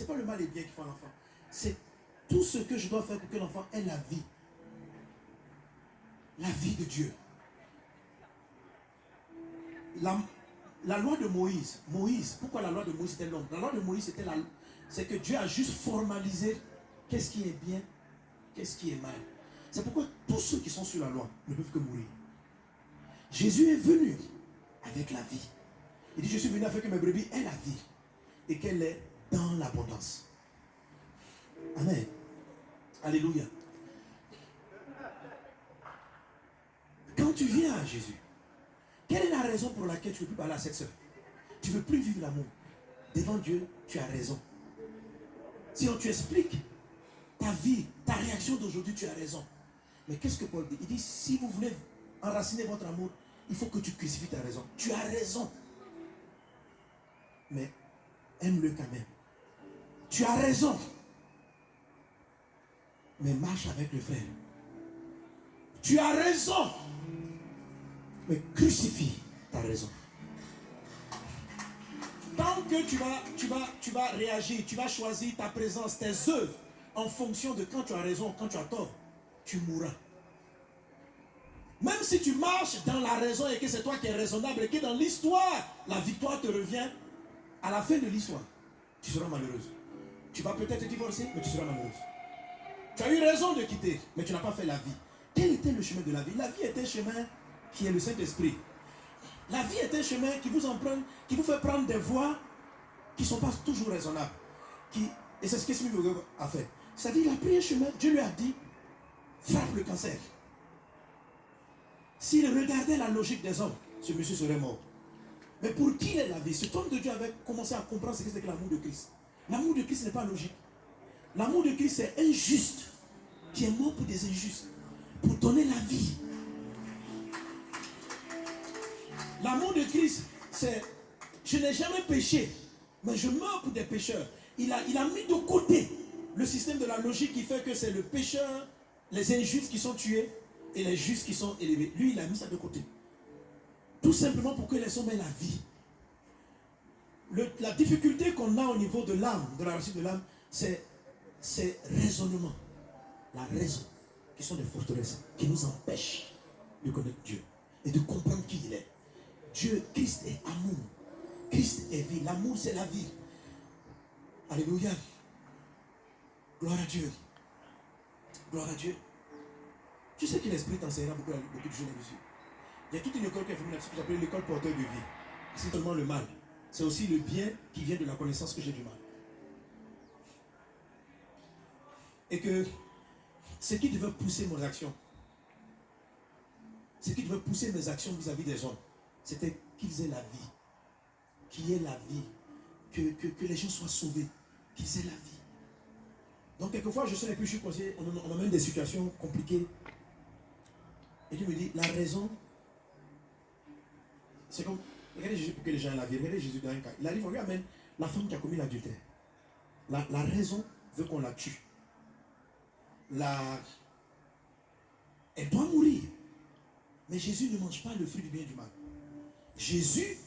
Ce n'est pas le mal et le bien qui font l'enfant. C'est tout ce que je dois faire pour que l'enfant ait la vie. La vie de Dieu. La loi de Moïse. Pourquoi la loi de Moïse était longue? La loi de Moïse, c'est que Dieu a juste formalisé qu'est-ce qui est bien, qu'est-ce qui est mal. C'est pourquoi tous ceux qui sont sur la loi ne peuvent que mourir. Jésus est venu avec la vie. Il dit, je suis venu afin que mes brebis aient la vie et qu'elle est dans l'abondance. Amen. Alléluia. Quand tu viens à Jésus, quelle est la raison pour laquelle tu ne peux plus parler à cette soeur? Tu ne veux plus vivre l'amour. Devant Dieu, tu as raison. Si on tu expliques ta vie, ta réaction d'aujourd'hui, tu as raison. Mais qu'est-ce que Paul dit? Il dit, si vous voulez enraciner votre amour, il faut que tu crucifies ta raison. Tu as raison. Mais aime-le quand même. Tu as raison. Mais marche avec le frère. Tu as raison. Mais crucifie ta raison. Tant que tu vas réagir, tu vas choisir ta présence, tes œuvres, en fonction de quand tu as raison, quand tu as tort, tu mourras. Même si tu marches dans la raison et que c'est toi qui es raisonnable et que dans l'histoire, la victoire te revient, à la fin de l'histoire, tu seras malheureuse. Tu vas peut-être divorcer, mais tu seras malheureuse. Tu as eu raison de quitter, mais tu n'as pas fait la vie. Quel était le chemin de la vie? La vie est un chemin qui est le Saint-Esprit. La vie est un chemin qui vous fait prendre des voies qui ne sont pas toujours raisonnables. Et c'est ce que Smith a fait. C'est-à-dire, il a pris un chemin, Dieu lui a dit, frappe le cancer. S'il regardait la logique des hommes, ce monsieur serait mort. Mais pour qui est la vie? Cet homme de Dieu avait commencé à comprendre ce que c'est que l'amour de Christ. L'amour de Christ n'est pas logique. L'amour de Christ, c'est un juste qui est mort pour des injustes, pour donner la vie. L'amour de Christ, c'est je n'ai jamais péché, mais je meurs pour des pécheurs. Il a mis de côté le système de la logique qui fait que c'est le pécheur, les injustes qui sont tués et les justes qui sont élevés. Lui, il a mis ça de côté. Tout simplement pour que les hommes aient la vie. La difficulté qu'on a au niveau de l'âme, de la racine de l'âme, c'est raisonnement. La raison, qui sont des forteresses, qui nous empêchent de connaître Dieu et de comprendre qui il est. Dieu, Christ est amour. Christ est vie. L'amour, c'est la vie. Alléluia. Gloire à Dieu. Gloire à Dieu. Tu sais que l'Esprit t'enseignera beaucoup de choses là-dessus. Il y a toute une école qui est formée là-dessus, que j'appelle l'école porteur de vie. C'est seulement le mal. C'est aussi le bien qui vient de la connaissance que j'ai du mal. Et que ce qui devait pousser mon action, ce qui devait pousser mes actions vis-à-vis des hommes, c'était qu'ils aient la vie. Qu'il y ait la vie. Que les gens soient sauvés. Qu'ils aient la vie. Donc quelquefois, je suis plus conseiller, on amène des situations compliquées. Et Dieu me dit, la raison, c'est comme, regardez Jésus pour que les gens aient la vie. Regardez Jésus dans un cas. Il arrive, on lui amène la femme qui a commis l'adultère. La raison veut qu'on la tue. Elle doit mourir. Mais Jésus ne mange pas le fruit du bien et du mal. Jésus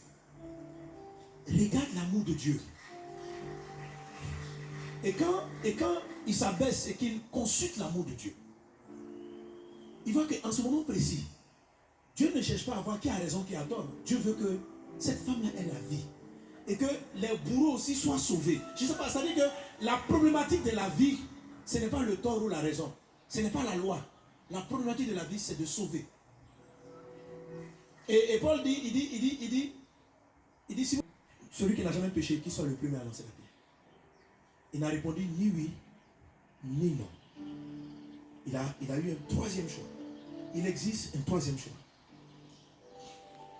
regarde l'amour de Dieu. Et quand il s'abaisse et qu'il consulte l'amour de Dieu, il voit qu'en ce moment précis, Dieu ne cherche pas à voir qui a raison, qui a tort. Dieu veut que cette femme-là ait la vie. Et que les bourreaux aussi soient sauvés. Je ne sais pas, c'est-à-dire que la problématique de la vie, ce n'est pas le tort ou la raison. Ce n'est pas la loi. La problématique de la vie, c'est de sauver. Et Paul dit, si celui qui n'a jamais péché, qui soit le premier à lancer la pierre. Il n'a répondu ni oui, ni non. Il a eu un troisième choix. Il existe un troisième choix.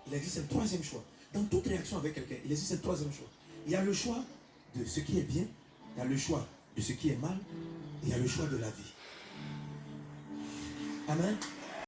Il existe un troisième choix. Dans toute réaction avec quelqu'un, il existe un troisième choix. Il y a le choix de ce qui est bien, il y a le choix de ce qui est mal, et il y a le choix de la vie. Amen.